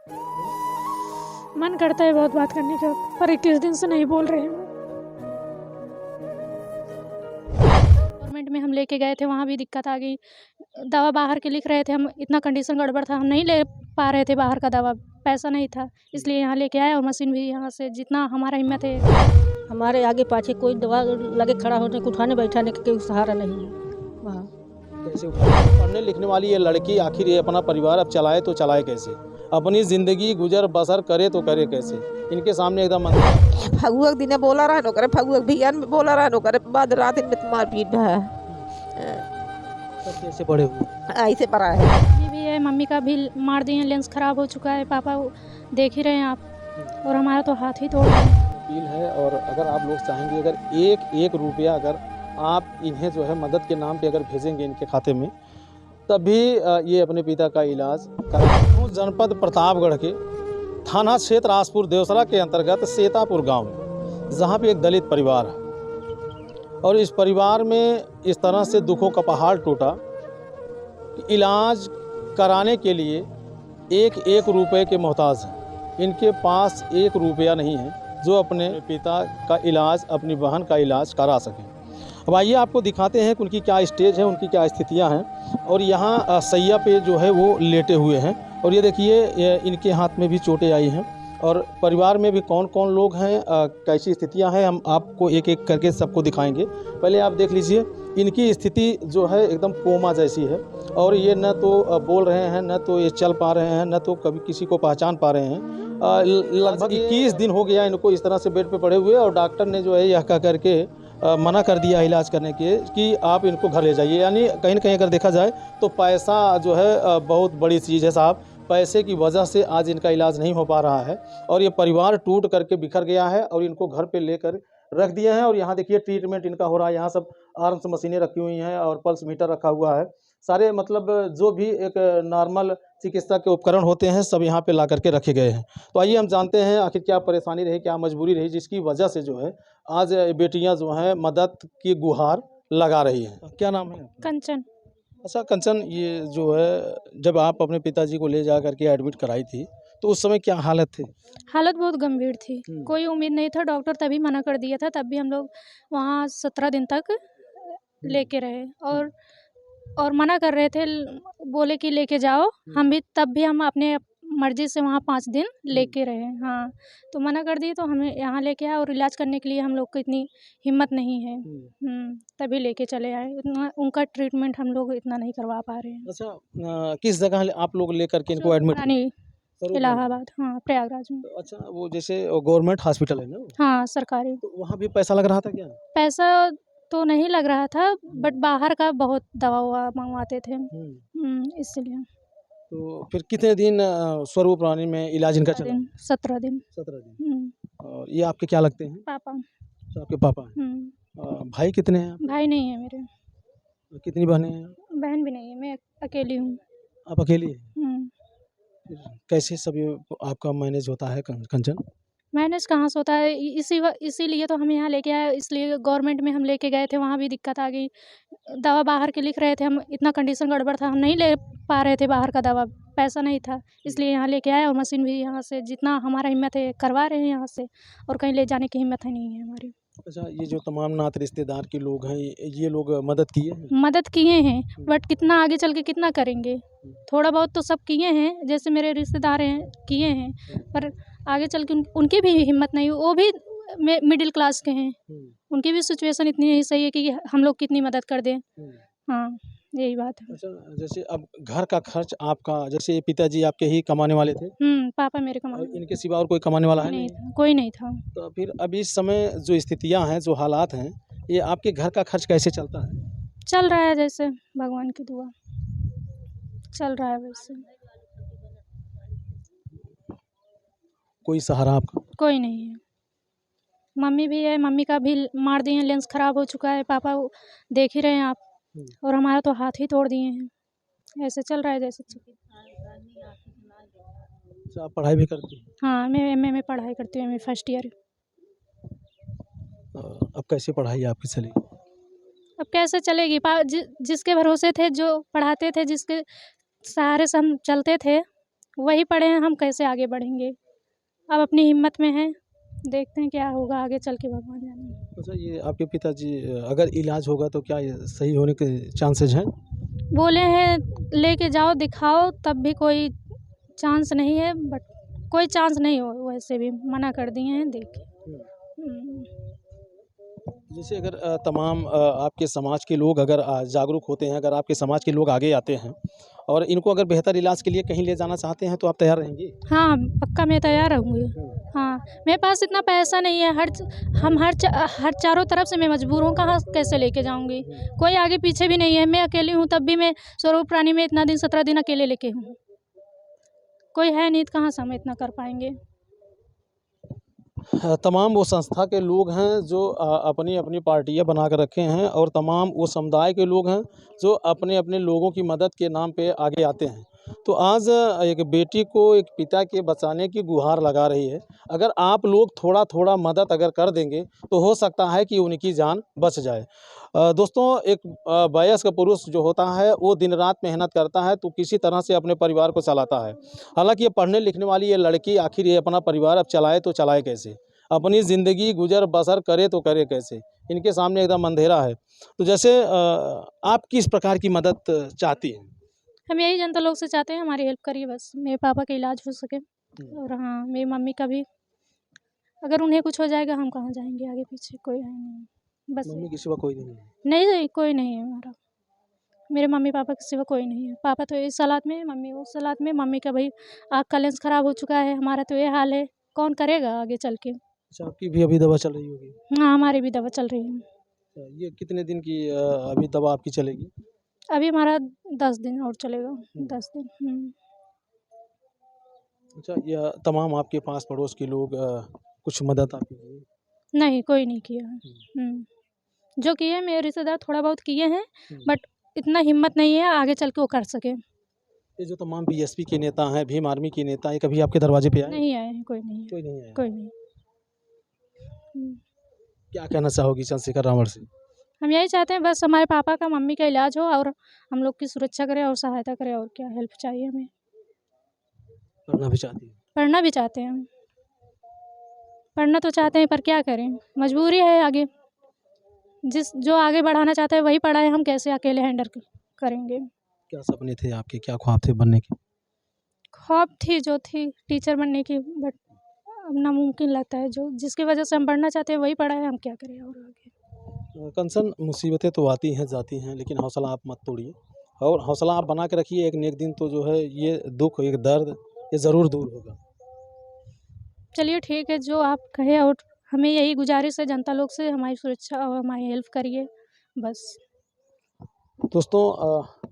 मन करता है बहुत बात करने का, पर 21 दिन से नहीं बोल रहे हैं। गवर्नमेंट में हम लेके गए थे, वहाँ भी दिक्कत आ गई। दवा बाहर के लिख रहे थे, हम इतना कंडीशन गड़बड़ था, हम नहीं ले पा रहे थे बाहर का दवा, पैसा नहीं था, इसलिए यहाँ लेके आए। और मशीन भी यहाँ से जितना हमारा हिम्मत है। हमारे आगे पाछे कोई दवा लगे खड़ा होने को, उठाने बैठाने का कोई सहारा नहीं है वहाँ। कैसे पढ़ने लिखने वाली ये लड़की आखिर ये अपना परिवार अब चलाए तो चलाए कैसे, अपनी ज़िंदगी गुजर बसर करे तो करे कैसे। इनके सामने एकदम फगुआ के दिन बोला रहा नो करे, फगुआ के बिहान में बोला रहा नो करे, बाद रात में तो मारपीट है। कैसे पढ़े हुए ऐसे पड़ा है। मम्मी भी है, मम्मी का भी मार दिए, लेंस खराब हो चुका है, पापा देख ही रहे हैं आप, और हमारा तो हाथ ही तोड़ दिया। अपील है। और अगर आप लोग चाहेंगे, अगर एक रुपया अगर आप इन्हें जो है मदद के नाम पे अगर भेजेंगे इनके खाते में, तभी ये अपने पिता का इलाज करा। जनपद प्रतापगढ़ के थाना क्षेत्र आसपुर देवसरा के अंतर्गत सेतापुर गांव में, जहां पे एक दलित परिवार है, और इस परिवार में इस तरह से दुखों का पहाड़ टूटा कि इलाज कराने के लिए एक रुपए के मोहताज हैं। इनके पास 1 रुपया नहीं है जो अपने पिता का इलाज, अपनी बहन का इलाज करा सकें। अब आइए आपको दिखाते हैं कि उनकी क्या स्टेज है, उनकी क्या स्थितियां हैं। और यहाँ सैया पे जो है वो लेटे हुए हैं, और ये देखिए इनके हाथ में भी चोटें आई हैं। और परिवार में भी कौन कौन लोग हैं, कैसी स्थितियां हैं, हम आपको एक एक करके सबको दिखाएंगे। पहले आप देख लीजिए, इनकी स्थिति जो है एकदम कोमा जैसी है, और ये न तो बोल रहे हैं, न तो ये चल पा रहे हैं, न तो कभी किसी को पहचान पा रहे हैं। लगभग 21 दिन हो गया इनको इस तरह से बेड पे पड़े हुए, और डॉक्टर ने जो है यह कह करके मना कर दिया इलाज करने के कि आप इनको घर ले जाइए। यानी कहीं न कहीं अगर देखा जाए तो पैसा जो है बहुत बड़ी चीज़ है साहब। पैसे की वजह से आज इनका इलाज नहीं हो पा रहा है, और ये परिवार टूट करके बिखर गया है, और इनको घर पे लेकर रख दिए हैं। और यहाँ देखिए ट्रीटमेंट इनका हो रहा है, यहाँ सब आर्म्स मशीनें रखी हुई हैं, और पल्स मीटर रखा हुआ है। सारे मतलब जो भी एक नॉर्मल चिकित्सा के उपकरण होते हैं सब यहाँ पे ला करके रखे गए हैं। तो आइए हम जानते हैं आखिर क्या परेशानी रही, क्या मजबूरी रही, जिसकी वजह से जो है आज बेटियां जो हैं मदद की गुहार लगा रही हैं। क्या नाम है? कंचन। अच्छा कंचन, ये जो है जब आप अपने पिताजी को ले जा करके एडमिट कराई थी तो उस समय क्या हालत थी? हालत बहुत गंभीर थी, कोई उम्मीद नहीं था, डॉक्टर तभी मना कर दिया था, तब भी हम लोग वहाँ 17 दिन तक लेके रहे, और मना कर रहे थे, बोले कि लेके जाओ, हम भी तब भी हम अपने मर्जी से वहाँ 5 दिन लेके रहे। हाँ, तो मना कर दिए, तो हमें यहाँ लेके आए, और इलाज करने के लिए हम लोग को इतनी हिम्मत नहीं है, तभी लेके चले आए। उतना उनका ट्रीटमेंट हम लोग इतना नहीं करवा पा रहे हैं। अच्छा, किस जगह आप लोग लेकर के इनको एडमिट? इलाहाबाद, हाँ, प्रयागराज में। अच्छा, वो जैसे गवर्नमेंट हॉस्पिटल है ना, हाँ, सरकारी। तो वहाँ भी पैसा लग रहा था क्या? पैसा तो नहीं लग रहा था, बट बाहर का बहुत दवा ववा मंगवाते थे, इसलिए। तो फिर कितने दिन स्वरूप रानी में इलाज इनका चला? 17 दिन। 17 दिन। और ये आपके क्या लगते हैं? पापा। अच्छा, आपके पापा हैं। भाई कितने हैं? भाई नहीं है मेरे। कितनी बहनें हैं? बहन भी नहीं है, मैं अकेली हूँ। आप अकेली हैं? फिर कैसे सब ये आपका मैनेज होता है कंचन? मैनेज कहाँ से होता है, इसीलिए तो हम यहाँ लेके आए, इसलिए गवर्नमेंट में हम लेके गए थे, वहाँ भी दिक्कत आ गई। दवा बाहर के लिख रहे थे, हम इतना कंडीशन गड़बड़ था, हम नहीं ले पा रहे थे बाहर का दवा, पैसा नहीं था, इसलिए यहाँ लेके आए। और मशीन भी यहाँ से जितना हमारा हिम्मत है करवा रहे हैं यहाँ से, और कहीं ले जाने की हिम्मत है नहीं है हमारी। अच्छा, ये जो तमाम नात रिश्तेदार के लोग हैं, ये लोग मदद किए हैं? मदद किए हैं, बट कितना आगे चल के कितना करेंगे। थोड़ा बहुत तो सब किए हैं, जैसे मेरे रिश्तेदार हैं किए हैं, पर आगे चल के उनकी भी हिम्मत नहीं, वो भी मिडिल क्लास के हैं, उनकी भी सिचुएशन इतनी नहीं सही है कि हम लोग कितनी मदद कर दें। हाँ, यही बात है। अच्छा, जैसे अब घर का खर्च आपका, जैसे पिताजी आपके ही कमाने वाले थे, पापा मेरे और कमाने इनके सिवा और कोई कमाने वाला है नहीं नहीं? था, कोई नहीं था। तो फिर अभी इस समय जो स्थितियां हैं, जो हालात हैं, ये आपके घर का खर्च कैसे चलता है? चल रहा है, जैसे भगवान की दुआ चल रहा है वैसे। कोई सहारा आपका? कोई नहीं है। मम्मी भी है, मम्मी का भी मार दिए, लेंस खराब हो चुका है, पापा देख ही रहे हैं आप, और हमारा तो हाथ ही तोड़ दिए हैं। ऐसे चल रहा है जैसे। अच्छा, आप पढ़ाई भी करती हैं? हाँ, मैं एमए में पढ़ाई करती हूँ, एमए फर्स्ट ईयर। अब कैसे पढ़ाई आपकी चलेगी? अब कैसे चलेगी, जिसके भरोसे थे, जो पढ़ाते थे, जिसके सहारे से हम चलते थे, वही पड़े हैं, हम कैसे आगे बढ़ेंगे। अब अपनी हिम्मत में हैं, देखते हैं क्या होगा आगे चल के, भगवान जाने। अच्छा, ये आपके पिताजी अगर इलाज होगा तो क्या ये सही होने के चांसेज हैं? बोले हैं लेके जाओ दिखाओ, तब भी कोई चांस नहीं है, बट कोई चांस नहीं हो, वैसे भी मना कर दिए हैं, देखिए। जैसे अगर तमाम आपके समाज के लोग अगर जागरूक होते हैं, अगर आपके समाज के लोग आगे आते हैं और इनको अगर बेहतर इलाज के लिए कहीं ले जाना चाहते हैं तो आप तैयार रहेंगी? हाँ, पक्का मैं तैयार रहूँगी। हाँ, मेरे पास इतना पैसा नहीं है, हर चारों तरफ से मैं मजबूर हूँ, कहाँ कैसे लेके जाऊँगी। कोई आगे पीछे भी नहीं है, मैं अकेली हूँ, तब भी मैं स्वरूप प्राणी में इतना दिन 17 दिन अकेले लेके हूँ। कोई है नहीं तो कहाँ से हम इतना कर पाएंगे। तमाम वो संस्था के लोग हैं जो अपनी अपनी पार्टियां बना कर रखे हैं और तमाम वो समुदाय के लोग हैं जो अपने अपने लोगों की मदद के नाम पे आगे आते हैं। तो आज एक बेटी को एक पिता के बचाने की गुहार लगा रही है। अगर आप लोग थोड़ा थोड़ा मदद अगर कर देंगे तो हो सकता है कि उनकी जान बच जाए। दोस्तों, एक वयस्क पुरुष जो होता है वो दिन रात मेहनत करता है तो किसी तरह से अपने परिवार को चलाता है। हालांकि ये पढ़ने लिखने वाली ये लड़की आखिर ये अपना परिवार अब चलाए तो चलाए कैसे, अपनी ज़िंदगी गुजर बसर करे तो करे कैसे, इनके सामने एकदम अंधेरा है। तो जैसे आप किस प्रकार की मदद चाहती हैं? हम यही जनता लोग से चाहते हैं हमारी हेल्प करिए, बस मेरे पापा का इलाज हो सके। और हाँ, मेरी मम्मी का भी, अगर उन्हें कुछ हो जाएगा हम कहाँ जाएंगे, आगे पीछे कोई है नहीं, बस मम्मी के सिवा कोई नहीं है? नहीं, कोई नहीं है हमारा। मेरे मम्मी पापा के सिवा कोई नहीं है। पापा तो इस हालात में, मम्मी उस हालात में। मम्मी का भाई आँख का लेंस खराब हो चुका है, हमारा तो ये हाल है, कौन करेगा आगे चल के। अच्छा, आपकी भी अभी दवा चल रही होगी? हाँ, हमारी भी दवा चल रही है। ये कितने दिन की अभी दवा आपकी चलेगी? अभी हमारा 10 दिन और चलेगा, 10 दिन। अच्छा, यह तमाम आपके पास पड़ोस के लोग कुछ मदद आपकी की? नहीं, कोई नहीं किया है। जो किए मेरे रिश्तेदार थोड़ा बहुत किए हैं, बट इतना हिम्मत नहीं है आगे चल के वो कर सके। ये जो तमाम बीएसपी के नेता हैं, भीम आर्मी के नेता, ये कभी आपके दरवाजे पे आए? नहीं आए हैं, कोई नहीं कोई नहीं आया? कोई नहीं। क्या कहना चाहोगी चंद्रशेखर रावण से? हम यही चाहते हैं बस हमारे पापा का, मम्मी का इलाज हो और हम लोग की सुरक्षा करें और सहायता करें, और क्या हेल्प चाहिए हमें। पढ़ना भी चाहती है? पढ़ना भी चाहते हैं हम, पढ़ना तो चाहते हैं पर क्या करें, मजबूरी है आगे। जो आगे बढ़ाना चाहता है वही पढ़ाए, हम कैसे अकेले हैंडल करेंगे। क्या सपने थे आपके, क्या ख्वाब थे बनने के? ख्वाब थी जो थी टीचर बनने की, बट अब नामुमकिन लगता है। जो जिसकी वजह से हम पढ़ना चाहते हैं वही पढ़ाए, हम क्या करें और आगे। कंसर्न मुसीबतें तो आती हैं जाती हैं, लेकिन हौसला आप मत तोड़िए और हौसला आप बना के रखिए। एक न एक दिन तो जो है ये दुख, एक दर्द, ये ज़रूर दूर होगा। चलिए ठीक है, जो आप कहे, और हमें यही गुजारिश है जनता लोग से, हमारी सुरक्षा और हमारी हेल्प करिए बस। दोस्तों,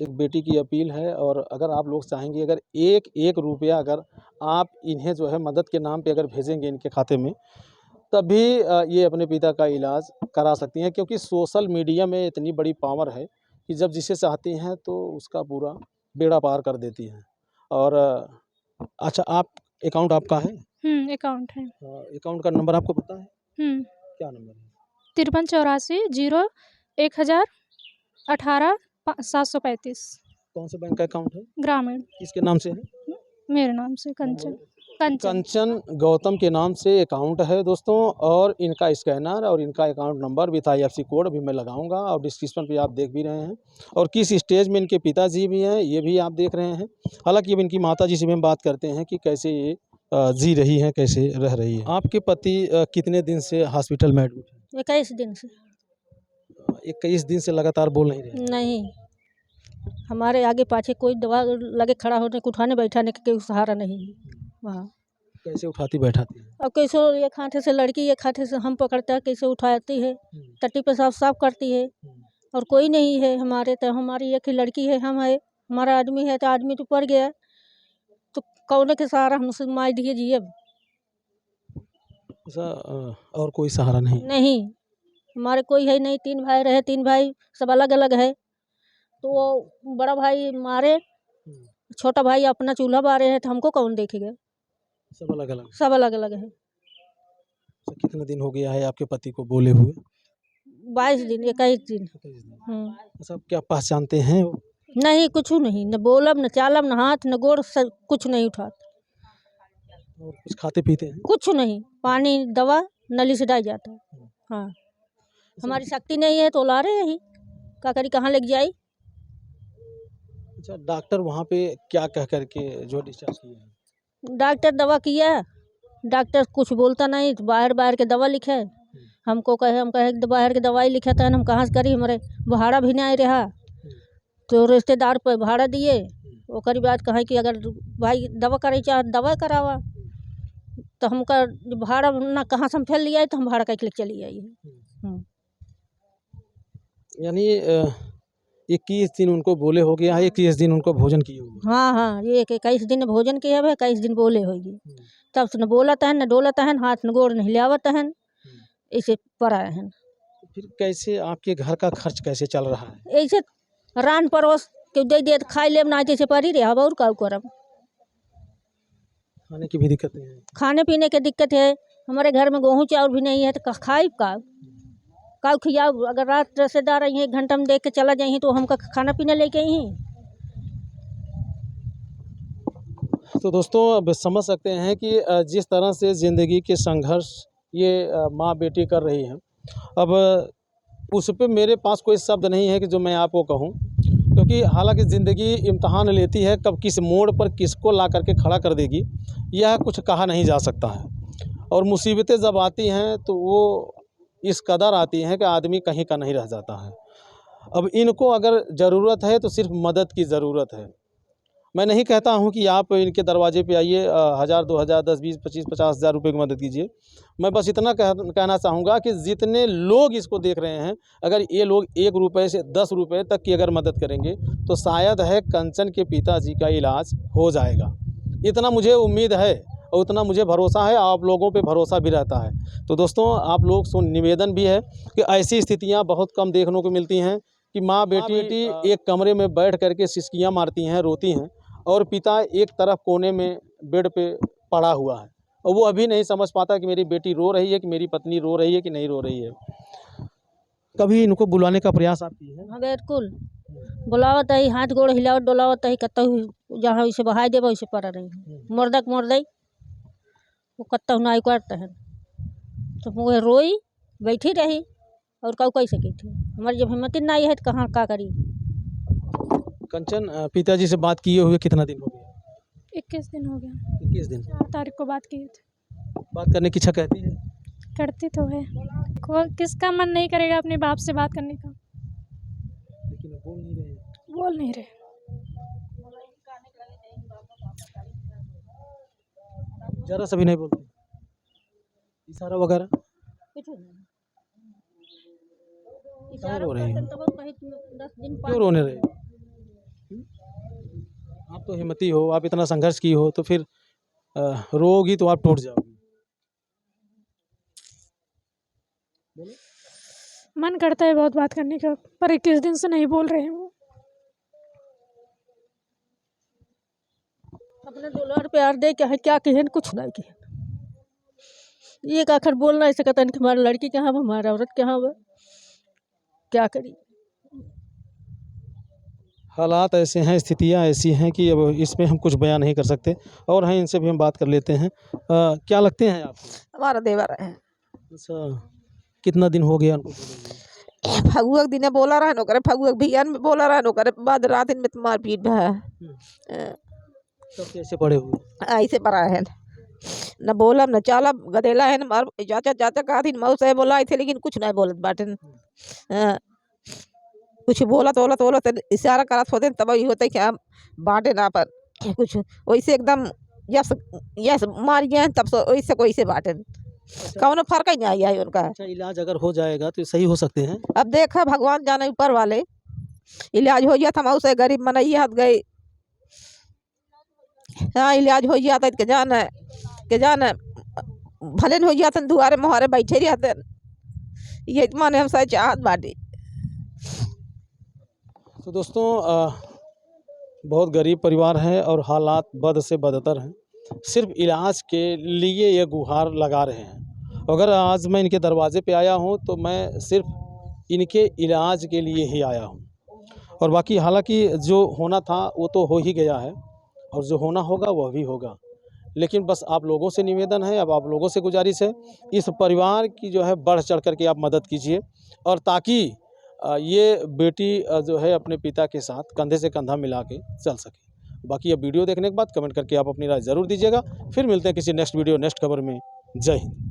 एक बेटी की अपील है और अगर आप लोग चाहेंगे, अगर एक एक रुपया अगर आप इन्हें जो है मदद के नाम पे अगर भेजेंगे इनके खाते में, तभी ये अपने पिता का इलाज करा सकती हैं। क्योंकि सोशल मीडिया में इतनी बड़ी पावर है कि जब जिसे चाहती हैं तो उसका पूरा बेड़ा पार कर देती हैं। और अच्छा, आप अकाउंट आपका है? अकाउंट है। अकाउंट का नंबर आपको पता है? क्या नंबर है? 5384 0 1018 735। कौन से बैंक का अकाउंट है? ग्रामीण। किसके नाम से है? मेरे नाम से कंचन। कंचन गौतम के नाम से अकाउंट है दोस्तों। और इनका स्कैनर और इनका account number with IFSC code भी मैं लगाऊंगा और डिस्क्रिप्शन पे आप देख भी रहे हैं। और किस स्टेज में इनके पिताजी भी हैं ये भी आप देख रहे हैं। हालांकि अब इनकी माताजी से भी हम बात करते हैं कि कैसे ये जी रही हैं, कैसे रह रही है। आपके पति कितने दिन से हॉस्पिटल में एडमिट है? 21 दिन से। 21 दिन से लगातार बोल नहीं रहे? नहीं, हमारे आगे पाछे कोई दवा लगे खड़ा होने, उठाने बैठाने का कोई सहारा नहीं है वहाँ। कैसे उठाती बैठाती है? अब कैसे एक हाथे से लड़की, एक हाथे से हम पकड़ता है, कैसे उठाती है, टट्टी पे साफ साफ करती है। और कोई नहीं है हमारे, तो हमारी एक ही लड़की है, हम है, हमारा आदमी है, तो आदमी तो पड़ गया, तो कौन के सहारा हमसे मार दिए जी। अब और कोई सहारा नहीं? नहीं, हमारे कोई है नहीं। 3 भाई रहे, 3 भाई सब अलग अलग है। तो वो बड़ा भाई मारे, छोटा भाई अपना चूल्हा बारे है, तो हमको कौन देखेगा। सब अलग अलग? सब अलग अलग है। तो कितना दिन हो गया है आपके पति को बोले हुए? 22 दिन, 21 दिन। सब क्या पहचानते हैं? नहीं कुछ नहीं, न बोलब न चालब न हाथ न गोड़ कुछ नहीं उठाते, और कुछ खाते पीते हैं? कुछ नहीं, पानी दवा नली से डाल जाता है। हाँ, हमारी शक्ति नहीं है तो ला रहे यही, क्या करी, कहाँ लेके जाई। अच्छा, डॉक्टर वहाँ पे क्या कह करके जो डिस्चार्ज किए हैं? डॉक्टर दवा किया, डॉक्टर कुछ बोलता नहीं, तो बाहर बाहर के दवा लिखे, हमको कहे, हम कहे कि बाहर के दवाई लिखा था, हम कहाँ से करी, हमारे भाड़ा भी नहीं रहा, तो रिश्तेदार पर भाड़ा दिए, ओकरी बात कहे कि अगर भाई दवा करे चाहे दवा करावा, तो हमका भाड़ा ना कहाँ से हम फैल लिया तो हम भाड़ा का लेके चली आई। यानी 21 दिन उनको बोले हो गया है, 21 दिन उनको भोजन किए हुए। हाँ हाँ, ये 21 दिन भोजन किया है, 21 दिन बोले होगी, तब से न बोलत है न डोलत है, हाथ न गोड़ न हिलावत है, ऐसे पड़ाए हैं। फिर कैसे आपके घर का खर्च कैसे चल रहा है? ऐसे रान परोस के दे दे खाई लेब ना, जैसे पड़ी रहे, अब और का करब। खाने की भी दिक्कतें हैं? खाने पीने की दिक्कत है, हमारे घर में गेहूँ चावल भी नहीं है, तो खाई का खियाओ। अगर रात रिश्तेदार आई हैं 1 घंटा में देख के चला जाइए तो हमका खाना पीना लेके आई हैं। तो दोस्तों अब समझ सकते हैं कि जिस तरह से ज़िंदगी के संघर्ष ये माँ बेटी कर रही हैं, अब उस पे मेरे पास कोई शब्द नहीं है कि जो मैं आपको कहूँ, क्योंकि हालांकि ज़िंदगी इम्तहान लेती है, कब किस मोड़ पर किसको ला करके खड़ा कर देगी यह कुछ कहा नहीं जा सकता है। और मुसीबतें जब आती हैं तो वो इस कदर आती हैं कि आदमी कहीं का नहीं रह जाता है। अब इनको अगर ज़रूरत है तो सिर्फ मदद की ज़रूरत है। मैं नहीं कहता हूं कि आप इनके दरवाजे पे आइए 1000, 2000, 10, 20, 25, 50,000 रुपये की मदद कीजिए। मैं बस इतना कहना चाहूँगा कि जितने लोग इसको देख रहे हैं, अगर ये लोग 1 रुपये से 10 रुपये तक की अगर मदद करेंगे तो शायद है कंचन के पिताजी का इलाज हो जाएगा। इतना मुझे उम्मीद है और उतना मुझे भरोसा है, आप लोगों पे भरोसा भी रहता है। तो दोस्तों आप लोग से निवेदन भी है कि ऐसी स्थितियाँ बहुत कम देखने को मिलती हैं कि माँ बेटी एक कमरे में बैठ करके सिसकियाँ मारती हैं, रोती हैं, और पिता एक तरफ कोने में बेड पे पड़ा हुआ है और वो अभी नहीं समझ पाता कि मेरी बेटी रो रही है कि मेरी पत्नी रो रही है कि नहीं रो रही है। कभी इनको बुलाने का प्रयास आप किए हैं? हाँ बिल्कुल, बुलावत है, हाथ गोड़ हिलावत डोलावत है, कत्ता जहाँ वैसे बहाय देव वैसे पड़ रही मुर्दक मुर्दई, वो कत्ता नाई करता है, तो वो रोई बैठी रही और कऊ कैसे की थी, हमारी जब हिम्मत नहीं है तो कहाँ का करी। कंचन पिताजी से बात किए हुए कितना दिन हो गया? 21 दिन हो गया। 21 दिन। 4 तारीख को बात किए थे। बात करने की इच्छा कहती है? करती तो है, किसका मन नहीं करेगा अपने बाप से बात करने का, लेकिन वो बोल नहीं रहे। बोल नहीं रहे। जरा सा भी नहीं बोलते, इशारा वगैरह? रो रहे हैं, क्यों रोने रहे? आप तो हिम्मती हो, आप इतना संघर्ष की हो, तो फिर रोगी तो आप टूट जाओगी। मन करता है बहुत बात करने का, पर 21 दिन से नहीं बोल रहे हैं वो। अपने दुलार प्यार दे के है क्या कहन, कुछ नहीं कहन, ये आखिर बोलना ऐसे कहता कि हमारी लड़की कहाँ है, हमारा औरत कहाँ है, क्या करी। हालात ऐसे हैं, स्थितियां ऐसी हैं कि अब इसमें हम कुछ बयान नहीं कर सकते। और हैं, इनसे भी हम बात कर लेते हैं। क्या लगते हैं आपको? हमारा देवर है। अच्छा, कितना दिन हो गया उनको? फगुआ दिन बोला रहा नो करे, फगुआ भियान में बोला रहा नो करे, बाद रात में तो मारपीट है। सब कैसे पड़े हुए? ऐसे पड़ा है, न बोला न चाला, गदेला है, न मार चाचा चाचा कहा थी, मऊ से बोला थे, लेकिन कुछ नहीं बोलत बाटन। कुछ बोला तो इशारा करत होते तब ही होते क्या बांटे ना, पर कुछ वैसे एकदम यस मार गए तब से वैसे कोई से बांटे कौन फर्क ही नहीं आया है उनका। अच्छा, इलाज अगर हो जाएगा तो सही हो सकते हैं। अब देखा भगवान जाने ऊपर वाले, इलाज हो गया था, मऊ से गरीब मनई हाथ गए। हाँ, इलाज हो गया था के जान भले हो गया था, दुआरे मुहारे बैठे रहते, ये माने हम सही चाहत बाटी। तो दोस्तों बहुत गरीब परिवार है और हालात बद से बदतर हैं। सिर्फ इलाज के लिए ये गुहार लगा रहे हैं। अगर आज मैं इनके दरवाजे पे आया हूँ तो मैं सिर्फ इनके इलाज के लिए ही आया हूँ। और बाकी हालांकि जो होना था वो तो हो ही गया है, और जो होना होगा वह भी होगा। लेकिन बस आप लोगों से निवेदन है, अब आप लोगों से गुजारिश है, इस परिवार की जो है बढ़ चढ़ करके आप मदद कीजिए, और ताकि ये बेटी जो है अपने पिता के साथ कंधे से कंधा मिला के चल सके। बाकी अब वीडियो देखने के बाद कमेंट करके आप अपनी राय ज़रूर दीजिएगा। फिर मिलते हैं किसी नेक्स्ट वीडियो नेक्स्ट खबर में। जय हिंद।